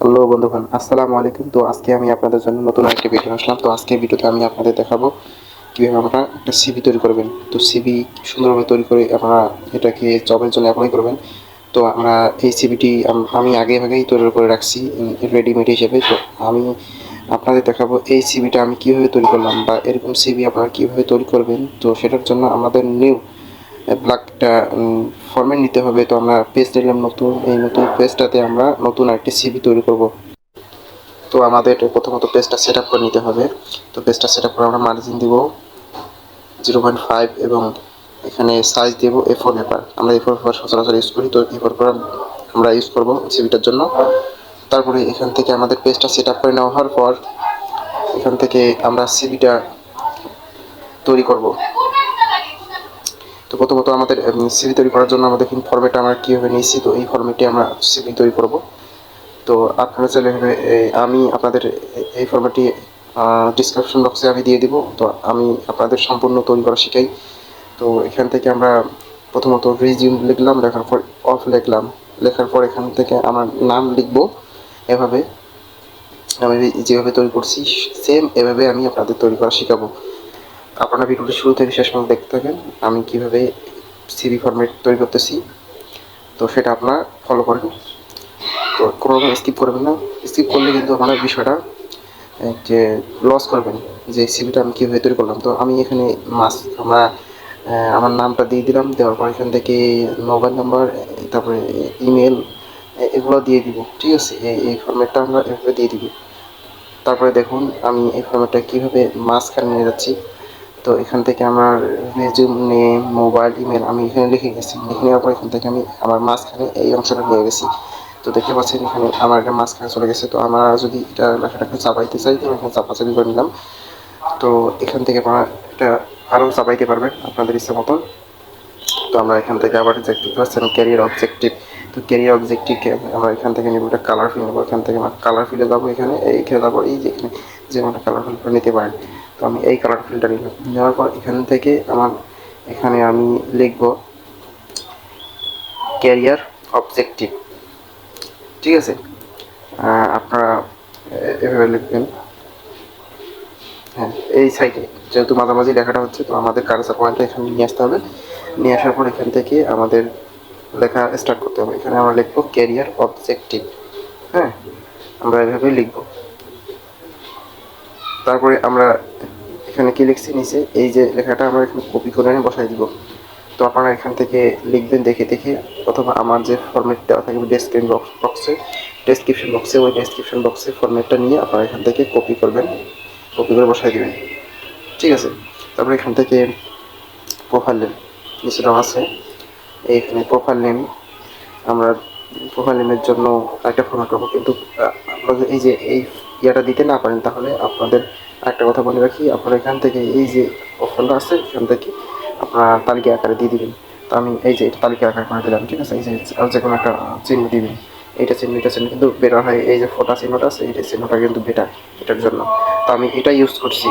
Hello বন্ধুগণ, আসসালামু আলাইকুম। তো আজকে আমি আপনাদের জন্য নতুন একটি ভিডিও আসলাম। তো আজকের ভিডিওতে আমি আপনাদের দেখাবো কীভাবে আপনারা একটা সিভি তৈরি করবেন। তো সিভি সুন্দরভাবে তৈরি করে আপনারা এটাকে জবের জন্য অ্যাপ্লাই করবেন। তো আমরা এই সিভিটি আমি আগেই তৈরি করে রাখছি রেডিমেড হিসেবে। তো আমি আপনাদের দেখাবো এই সিভিটা আমি কীভাবে তৈরি করলাম, বা এরকম সিভি আপনারা কীভাবে তৈরি করবেন। তো সেটার জন্য আমাদের নিউ ব্ল্যাকটা ফরম্যাট নিতে হবে। তো আমরা পেজ নিলাম নতুন, এই নতুন পেজটাতে আমরা নতুন একটি সিভি তৈরি করব। তো আমাদের প্রথমত পেজটা সেট আপ করে নিতে হবে। তো পেজটা সেট আপ করে আমরা মার্জিন দিব 0.5 এবং এখানে সাইজ দেব A4 পেপার। আমরা A4 পেপার সচরাচর ইউজ করি, তো A4 পেপার আমরা ইউজ করব সিভিটার জন্য। তারপরে এখান থেকে আমাদের পেজটা সেট আপ করে নেওয়া হওয়ার পর এখান থেকে আমরা সিভিটা তৈরি করব। তো প্রথমত আমাদের সিভি তৈরি করার জন্য আমাদের ফরম্যাটটা আমরা কীভাবে নিয়েছি, তো এই ফরম্যাটে আমরা সিভি তৈরি করব। তো আপনারা চাইলে আমি আপনাদের এই ফরম্যাটটি ডিসক্রিপশন বক্সে আমি দিয়ে দিব। তো আমি আপনাদের সম্পূর্ণ তৈরি করা শিখাই। তো এখান থেকে আমরা প্রথমত রিজিউম লিখলাম, লেখার পর অফ লিখলাম, লেখার পর এখান থেকে আমার নাম লিখব। এভাবে আমি যেভাবে তৈরি করছি সেম এভাবে আমি আপনাদের তৈরি করা শেখাবো। আপনারা ভিডিওটি শুরু থেকে শেষ পর্যন্ত দেখতে থাকেন আমি কীভাবে সিভি ফরম্যাট তৈরি করতেছি। তো সেটা আপনারা ফলো করেন, তো কোনো রকম স্কিপ করবেন না। স্কিপ করলে কিন্তু আপনার বিষয়টা যে লস করবেন, যে সিভিটা আমি কীভাবে তৈরি করলাম। তো আমি এখানে আমার নামটা দিয়ে দিলাম, দেওয়ার পর এখান থেকে মোবাইল নাম্বার, তারপরে ইমেল, এগুলো দিয়ে দিব। ঠিক আছে, এই ফরম্যাটটা আমরা এভাবে দিয়ে দিব। তারপরে দেখুন আমি এই ফরম্যাটটা কীভাবে মাঝখানে নিয়ে যাচ্ছি। তো এখান থেকে আমার রেজিউম, নেম, মোবাইল, ইমেল আমি এখানে লিখে গেছি। লিখে নেওয়ার পর এখান থেকে আমি আমার মাঝখানে এই অংশটা নিয়ে গেছি। তো দেখতে পাচ্ছেন এখানে আমার একটা মাঝখানে চলে গেছে। তো আমরা যদি এটা লেখাটাকে চাপাইতে চাই, তো এখানে চাপাচাপি করে নিলাম। তো এখান থেকে আপনারা এটা আরও চাপাইতে পারবেন আপনাদের ইচ্ছা মতন। তো আমরা এখান থেকে আবার দেখতে পাচ্ছেন ক্যারিয়ার অবজেক্টিভ। তো ক্যারিয়ার অবজেক্টিভকে আমরা এখান থেকে নেব, একটা কালার ফিল নেবো। এখান থেকে আমরা কালার ফিলে যাবো, এইখানে যাবো, এই যে এখানে যে আমরা কালার ফিল করে নিতে পারেন। তো আমি এই কালার ফিলটা নিলাম, নেওয়ার পর এখান থেকে এখানে আমি লিখব ক্যারিয়ার অবজেক্টিভ। ঠিক আছে, আপনারা এভাবে লিখবেন। হ্যাঁ, এই সাইডে যেহেতু মাঝামাঝি লেখাটা হচ্ছে, তো আমাদের কার্সার পয়েন্টটা এখানে নিয়ে আসতে হবে। নিয়ে আসার পর এখান থেকে আমাদের লেখা স্টার্ট করতে হবে। এখানে আমরা লিখবো ক্যারিয়ার অবজেক্টিভ। হ্যাঁ, আমরা এভাবে লিখব। তারপরে আমরা এখানে কি লিখছি নিচে, এই যে লেখাটা আমরা এখানে কপি করে এনে বসাই দিব। তো আপনারা এখান থেকে লিখবেন দেখে দেখে, অথবা আমার যে ফরম্যাট দেওয়া থাকবে ডেসক্রিপশন বক্সে ওই ডেসক্রিপশন বক্সে ফরম্যাটটা নিয়ে আপনারা এখান থেকে কপি করবেন, কপি করে বসাই দেবেন। ঠিক আছে, তারপরে এখান থেকে প্রোফাইল নেম নিচে দেওয়া আছে, এইখানে প্রোফাইল নেম আমরা প্রোফাইল নেমের জন্য একটা ফরম্যাট পাবো। কিন্তু আপনাদের এই যে এই ইয়াটা দিতে না পারেন, তাহলে আপনাদের একটা কথা বলে রাখি, আপনারা এখান থেকে এই যে অপশনটা আছে এখান থেকে আপনারা তালিকা আকারে দিয়ে দিবেন। তো আমি এই যে তালিকা আকারে করে দিলাম। ঠিক আছে, এই যে আর যে কোনো একটা চিহ্ন দিবেন, এটা চিহ্ন কিন্তু বেটার হয়। এই যে ফোটা চিহ্নটা আছে, এইটা চিহ্নটা কিন্তু বেটার এটার জন্য। তো আমি এটা ইউজ করছি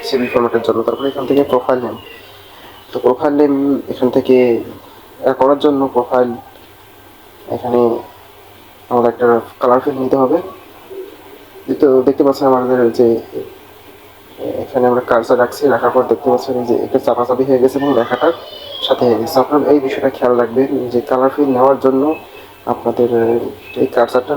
সিভি ফরম্যাটের জন্য। তারপরে এখান থেকে প্রোফাইল নেম, তো প্রোফাইল নেম এখান থেকে করার জন্য প্রোফাইল এখানে আমাদের একটা কালার ফিল নিতে হবে। তো দেখতে পাচ্ছেন আমাদের যে এখানে আমরা কার্সার রাখছি, রাখার পর দেখতে পাচ্ছেন যে এটা চাপাচাপি হয়ে গেছে এবং লেখাটার সাথে হয়ে গেছে। আপনার এই বিষয়টা খেয়াল রাখবেন যে কালার ফিল নেওয়ার জন্য আপনাদের এই কার্সারটা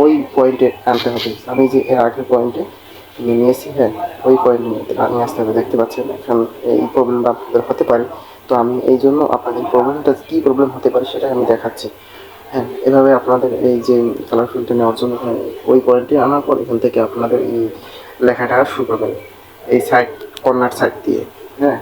ওই পয়েন্টে আনতে হবে। আমি যে এর আগের পয়েন্টে নিয়েছি, হ্যাঁ ওই পয়েন্ট নিয়ে আসতে হবে। দেখতে পাচ্ছেন এখন এই প্রবলেমটা আপনাদের হতে পারে। তো আমি এই জন্য আপনাদের প্রবলেমটা কী প্রবলেম হতে পারে সেটা আমি দেখাচ্ছি। হ্যাঁ, এভাবে আপনাদের এই যে কালার ফিলটা নেওয়ার জন্য ওই পয়েন্টে আনার পর এখান থেকে আপনাদের এই লেখাটা শুরু করবেন এই সাইড, কর্নার সাইড দিয়ে। হ্যাঁ,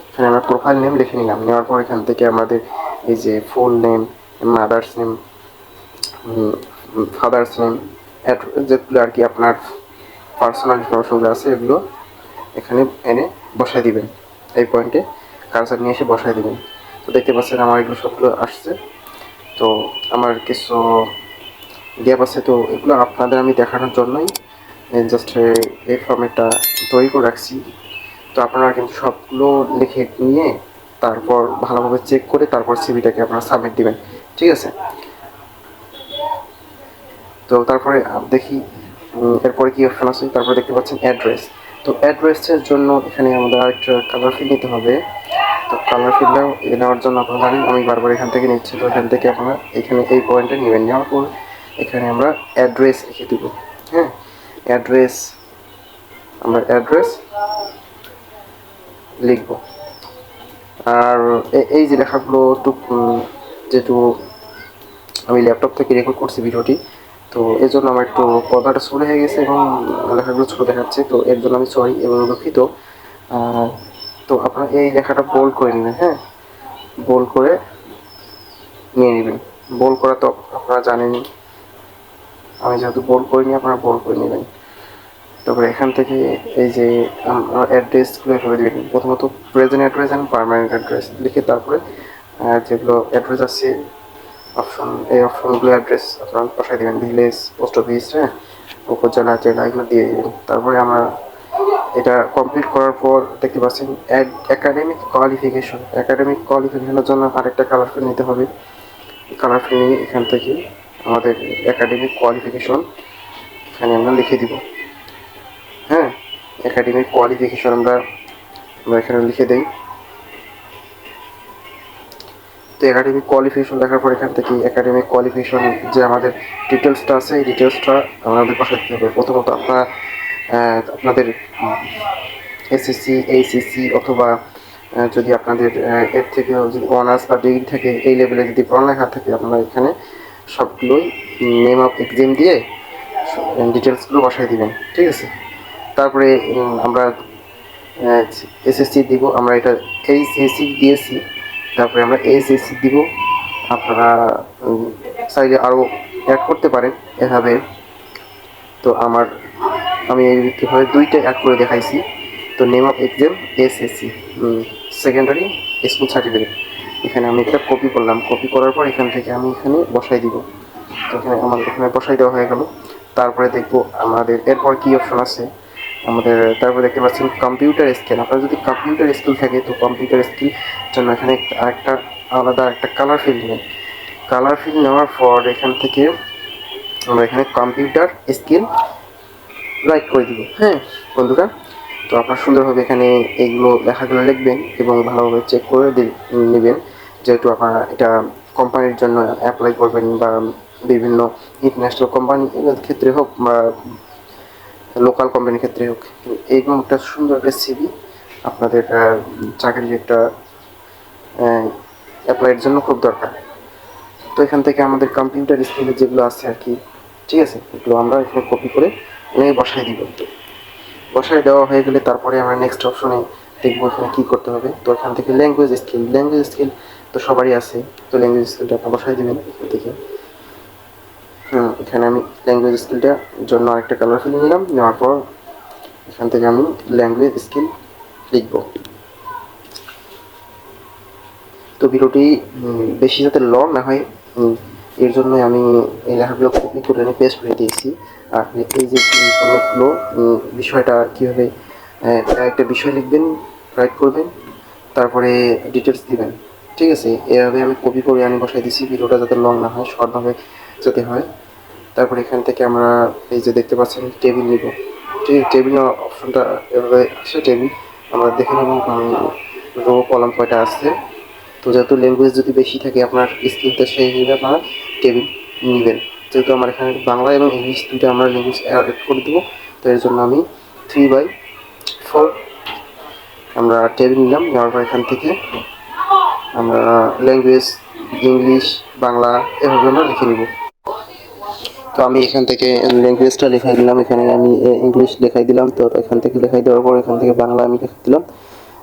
এখানে আমরা প্রোফাইল নেম লিখে নিলাম। নেওয়ার পর এখান থেকে আমাদের এই যে full name, mother's name, father's name, যেগুলো আর কি আপনার পার্সোনাল ইনফরমেশনগুলো আছে এগুলো এখানে এনে বসাই দিবেন। এই পয়েন্টে কার্সার নিয়ে এসে বসাই দিবেন। তো দেখতে পাচ্ছেন আমার এগুলো সবগুলো আসছে। তো আমার কিছু গ্যাপ আছে, তো এগুলো আপনাদের আমি দেখানোর জন্যই জাস্ট এই ফর্মেটটা তৈরি করে রাখছি। তো আপনারা কিন্তু সবগুলো লিখে নিয়ে তারপর ভালোভাবে চেক করে তারপর সিভিটাকে আপনারা সাবমিট দিবেন। ঠিক আছে, তো তারপরে দেখি এরপরে কি অপশন আছে। তারপরে দেখতে পাচ্ছেন অ্যাড্রেস। তো অ্যাড্রেসের জন্য এখানে আমাদের আরেকটা কালার ফিল নিতে হবে। তো কালার ফিলটাও নেওয়ার জন্য আপনারা জানেন আমি বারবার এখান থেকে নিচ্ছি। তো এখান থেকে আপনারা এখানে এই পয়েন্টে নেবেন, নেওয়ার পর এখানে আমরা অ্যাড্রেস লিখে দেবো। হ্যাঁ, অ্যাড্রেস, আমরা অ্যাড্রেস লিখব। আর এই যে লেখাগুলো যেহেতু আমি ল্যাপটপ থেকে রেকর্ড করছি ভিডিওটি, তো এর জন্য আমার একটু পর্দাটা ছোট হয়ে গেছে এবং লেখাগুলো ছোটো দেখাচ্ছে, তো এর জন্য আমি সরি এবং দুঃখিত। তো আপনারা এই লেখাটা বোল্ড করে নেবেন। হ্যাঁ, বোল্ড করে নিয়ে নেবেন। বোল্ড করা তো আপনারা জানেনই, আমি যেহেতু বোল্ড করিনি আপনারা বোল্ড করে নেবেন। তারপরে এখান থেকে এই যে অ্যাড্রেসগুলো এভাবে দেবেন। প্রথমত present address and permanent address লিখে তারপরে যেগুলো অ্যাড্রেস আছে অপশন, এই অপশনগুলো অ্যাড্রেস আপনারা বসাই দেবেন। ভিলেজ, পোস্ট অফিস, হ্যাঁ, উপজেলা, জেলা, এগুলো দিয়ে দেবেন। তারপরে আমরা এটা কমপ্লিট করার পর দেখতে পাচ্ছেন একাডেমিক কোয়ালিফিকেশন। একাডেমিক কোয়ালিফিকেশনের জন্য আরেকটা কালার ফিল নিতে হবে। কালার ফিল নিয়ে এখান থেকে আমাদের একাডেমিক কোয়ালিফিকেশন এখানে আমরা লিখে দিব। হ্যাঁ, একাডেমিক কোয়ালিফিকেশন আমরা এখানে লিখে দিই। তো একাডেমিক কোয়ালিফিকেশন দেখার পর এখান থেকে একাডেমিক কোয়ালিফিকেশন যে আমাদের ডিটেলসটা আছে এই ডিটেলসটা আমাদের পাশে দিতে হবে। প্রথমত আপনাদের এসএসসি, এইচএসসি অথবা যদি আপনাদের এর থেকেও যদি অনার্স বা ডিগ্রি থাকে, এই লেভেলে যদি পড়ালেখা থাকে, আপনারা এখানে সবগুলোই নেম অফ এক্সাম দিয়ে ডিটেলসগুলো বসাই দিবেন। ঠিক আছে, তারপরে আমরা এসএসসি দিব। আমরা এটা এইচএসসি দিয়েছি, তারপরে আমরা এইচএসসি দিব। আপনারা চাইলে আরও অ্যাড করতে পারেন এভাবে। তো আমি কীভাবে দুইটা অ্যাড করে দেখাইছি। তো name of exam SSC secondary school certificate, এখানে আমি এটা কপি করলাম। কপি করার পর এখান থেকে আমি এখানে বসাই দিব। তো এখানে আমার এখানে বসাই দেওয়া হয়ে গেল। তারপরে দেখবো আমাদের এরপর কী অপশন আছে আমাদের। তারপরে দেখতে পাচ্ছেন কম্পিউটার স্কিল। আপনার যদি কম্পিউটার স্কিল থাকে তো কম্পিউটার স্কিল জন্য এখানে আরেকটা আলাদা একটা কালার ফিল নেবেন। কালার ফিল নেওয়ার পর এখান থেকে আমরা এখানে কম্পিউটার স্কিল রাইট করে দিব। হ্যাঁ বন্ধুরা, তো আপনার সুন্দরভাবে এখানে এইগুলো লেখাগুলো লিখবেন এবং ভালোভাবে চেক করে নেবেন, যেহেতু আপনারা এটা কোম্পানির জন্য অ্যাপ্লাই করবেন বা বিভিন্ন ইন্টারন্যাশনাল কোম্পানির ক্ষেত্রে হোক বা লোকাল কোম্পানির ক্ষেত্রে হোক, এইরকম একটা সুন্দর একটা সিভি আপনাদের চাকরির একটা অ্যাপ্লাইয়ের জন্য খুব দরকার। তো এখান থেকে আমাদের কম্পিউটার স্কিলের যেগুলো আছে আর কি, ঠিক আছে, এগুলো আমরা এখানে কপি করে বসাই দিব। বসাই দেওয়া হয়ে গেলে তারপরে আমরা নেক্সট অপশনে দেখবো এখানে কী করতে হবে। তো এখান থেকে ল্যাঙ্গুয়েজ স্কিল, ল্যাঙ্গুয়েজ স্কিল তো সবারই আছে। তো ল্যাঙ্গুয়েজ স্কিলটা আপনার বসাই দেবেন এখান থেকে। এখানে আমি ল্যাঙ্গুয়েজ স্কিলটার জন্য আরেকটা কালার ফিল নিলাম। নেওয়ার পর এখান থেকে আমি ল্যাঙ্গুয়েজ স্কিল লিখব। তো ভিডিওটি বেশি যাতে লং না হয় এর জন্যই আমি এই লেখাগুলো কপি করে এনে পেস্ট করে দিয়েছি। আর এই যে ফরম্যাটগুলো বিষয়টা কীভাবে একটা বিষয় লিখবেন, রাইট করবেন, তারপরে ডিটেলস দিবেন। ঠিক আছে, এভাবে আমি কপি করে আমি বসাই দিয়েছি। ভিডিওটা যাতে লং না হয়, শর্টভাবে যাতে হয়। তারপরে এখান থেকে আমরা এই যে দেখতে পাচ্ছেন টেবিল নিব। ঠিক আছে, টেবিল অপশনটা এভাবে আসে। টেবিল আমরা দেখে নেব রো কলাম কয়টা আসছে। তো যেহেতু ল্যাঙ্গুয়েজ যদি বেশি থাকে আপনার স্কিলটা, সেই হিসেবে আপনারা টেবিল নেবেন। যেহেতু আমার এখানে বাংলা এবং ইংলিশ দুটো আমরা ল্যাঙ্গুয়েজ অ্যাড করে দেবো, তো এর জন্য আমি 3/4 আমরা টেবিল নিলাম। নেওয়ার পর এখান থেকে আমরা ল্যাঙ্গুয়েজ ইংলিশ, বাংলা এভাবে আমরা লিখে নিব। তো আমি এখান থেকে ল্যাঙ্গুয়েজটা লেখাই দিলাম। এখানে আমি ইংলিশ লেখাই দিলাম। তো এখান থেকে লেখাই দেওয়ার পর এখান থেকে বাংলা আমি লেখাই দিলাম।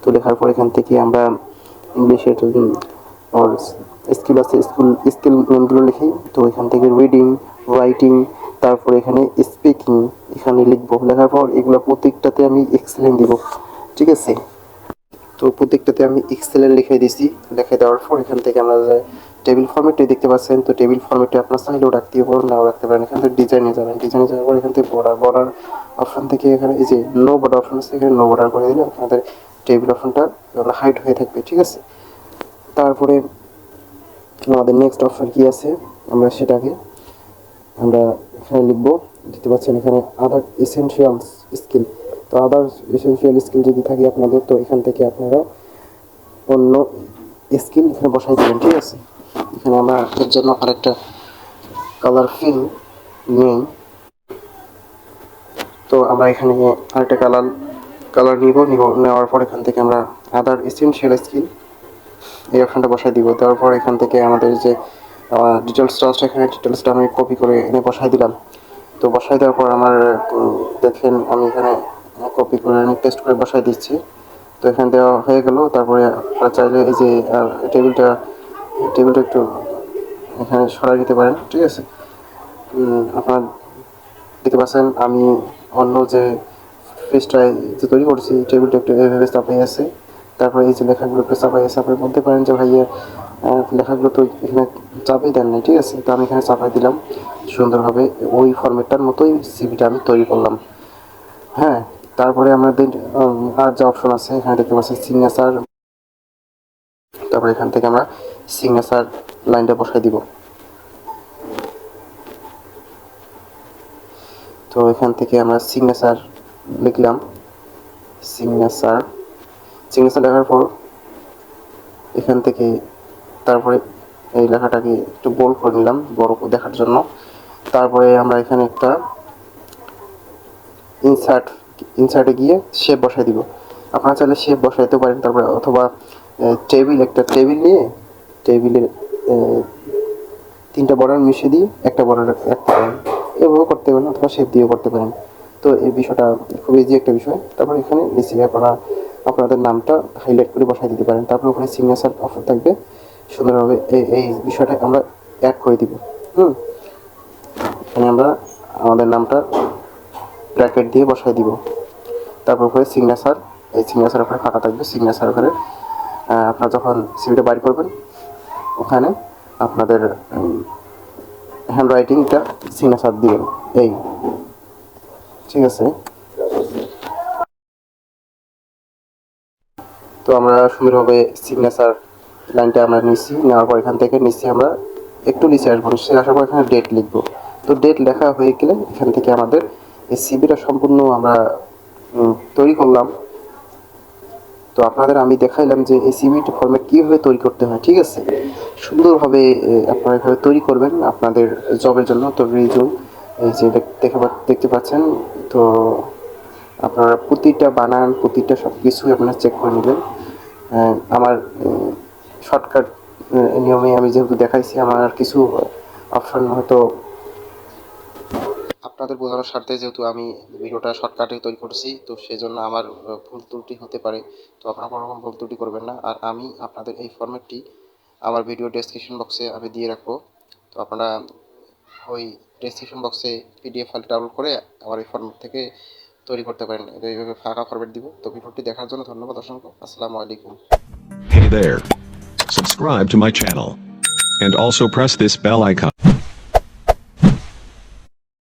তো লেখার পর এখান থেকে আমরা ইংলিশের আর স্কিল আছে, স্কিল নেমগুলো লিখি। তো এখান থেকে রিডিং, রাইটিং, তারপরে এখানে স্পিকিং এখানে লিখবো। লেখার পর এগুলো প্রত্যেকটাতে আমি এক্সেলেন্ট দিব। ঠিক আছে, তো প্রত্যেকটাতে আমি এক্সেলেন্ট লিখে দিয়েছি। লিখে দেওয়ার পর এখান থেকে আমরা টেবিল ফরম্যাটটি দেখতে পাচ্ছেন। তো টেবিল ফরম্যাটে আপনার চাইলেও রাখতে পারেন, নাও রাখতে পারেন। এখান থেকে ডিজাইনে যাবেন। ডিজাইনে যাওয়ার পর এখান থেকে বর্ডার অপশন থেকে এখানে এই যে নো বর্ডার অপশন আছে, এখানে নো বর্ডার করে দিলে আপনাদের টেবিল অপশনটা হাইড হয়ে থাকবে। ঠিক আছে, তারপরে আমাদের নেক্সট অপশন কি আছে আমরা সেটাকে আমরা এখানে লিখবো, দেখতে পাচ্ছেন এখানে আদার এসেনশিয়ালস স্কিল। তো আদার এসেনশিয়াল স্কিল যদি থাকে আপনাদের, তো এখান থেকে আপনারা অন্য স্কিল এখানে বসাই দেবেন, ঠিক আছে। এখানে আমরা এর জন্য আরেকটা কালার ফিল নিই। তো আমরা এখানে আরেকটা কালার নেওয়ার পর এখান থেকে আমরা আদার এসেনশিয়াল স্কিল এই অপশনটা বসাই দিব। দেওয়ার পর এখান থেকে আমাদের যে ডিটেলসটা আছে, এখানে ডিটেলসটা আমি কপি করে এনে বসাই দিলাম। তো বসাই দেওয়ার পর আমার দেখেন আমি এখানে কপি করে আমি পেস্ট করে বসাই দিচ্ছি। তো এখানে দেওয়া হয়ে গেল। তারপরে আপনারা চাইলে এই যে টেবিলটা একটু এখানে সরাই দিতে পারেন, ঠিক আছে। আপনারা দেখতে পাচ্ছেন আমি অন্য যে পেজটায় যে তৈরি করছি টেবিলটা একটু এভাবে চাপাই আছে। তারপরে এই যে লেখাগুলো একটু চাপাই আছে। আপনি বলতে পারেন যে ভাইয়া লেখাগুলো তো এখানে চাপাই দেন নাই, ঠিক আছে। তো আমি এখানে চাপাই দিলাম সুন্দরভাবে, ওই ফরম্যাটটার মতোই সিভিটা আমি তৈরি করলাম। হ্যাঁ, তারপরে আমাদের আর যে অপশন আছে এখানে দেখতে পাচ্ছি সিগনেচার। তারপরে এখান থেকে আমরা সিগনেচার লাইনটা বসাই দিব। তো এখান থেকে আমরা সিগনেচার লিখলাম, সিগনেচার লেখার পর এখান থেকে তারপরে এই লেখাটাকে একটু বোল্ড করে নিলাম বড় দেখার জন্য। তারপরে আমরা এখানে একটা ইনসার্টে গিয়ে শেপ বসাই দিব। আপনারা চাইলে শেপ বসাইতে পারেন। তারপরে অথবা একটা টেবিল নিয়ে টেবিলের তিনটা বর্ডার মিশিয়ে দিয়ে একটা বর্ডার রাখতে পারেন, এভাবেও করতে পারেন অথবা শেপ দিয়েও করতে পারেন। তো এই বিষয়টা খুব ইজি একটা বিষয়। তারপর এখানে নিচে আপনারা আপনাদের নামটা হাইলাইট করে বসাই দিতে পারেন। তারপর ওখানে সিগনেচার অপশন থাকবে, সুন্দরভাবে এই বিষয়টা আমরা অ্যাড করে দিব। এখানে আমরা আমাদের নামটা ব্র্যাকেট দিয়ে বসাই দিব। তারপর ওখানে সিগনেচার, এই সিগনেচার ওখানে ফাঁকা থাকবে। সিগনেচার ওখানে আপনারা যখন সিভিটা বাইর করবেন ওখানে আপনাদের হ্যান্ড রাইটিংটা সিগনেচার দিবেন, এই, ঠিক আছে। তো আমরা সুন্দরভাবে সিগনেচার লাইনটা আমরা নিচ্ছি, নেওয়ার পর এখান থেকে নিচ্ছি আমরা একটু নিচে আসবো। নিচে আসার পর এখানে ডেট লিখবো। তো ডেট লেখা হয়ে গেলে এখান থেকে আমাদের এই সিভিটা সম্পূর্ণ আমরা তৈরি করলাম। তো আপনাদের আমি দেখাইলাম যে এই সিভিটি ফরম্যাট কীভাবে তৈরি করতে হয়, ঠিক আছে। সুন্দরভাবে আপনারা এভাবে তৈরি করবেন আপনাদের জবের জন্য। তো রিজুম এই যে দেখতে পাচ্ছেন। তো আপনারা প্রতিটা বানান প্রতিটা সব কিছুই আপনারা চেক করে নেবেন। আমার শর্টকাট নিয়মে আমি যেহেতু দেখাইছি, আমার কিছু অপশন হয়তো আপনাদের বোঝানোর স্বার্থে যেহেতু আমি ভিডিওটা শর্টকাটে তৈরি করছি, তো সেই জন্য আমার ভুল ত্রুটি হতে পারে। তো আপনারা কোনো রকম ভুল ত্রুটি করবেন না। আর আমি আপনাদের এই ফরম্যাটটি আমার ভিডিও ডেসক্রিপশন বক্সে আমি দিয়ে রাখবো। তো আপনারা ওই ডেসক্রিপশন বক্সে পিডিএফ ফাইল ডাউনলোড করে আমার এই ফরম্যাট থেকে তৈরি করতে পারেন। এইভাবে ফাঁকা ফরম্যাট দিব। তো ভিডিওটি দেখার জন্য ধন্যবাদ অসংখ্য। আসসালামু আলাইকুম। Hey there. Subscribe to my channel. And also press this bell icon.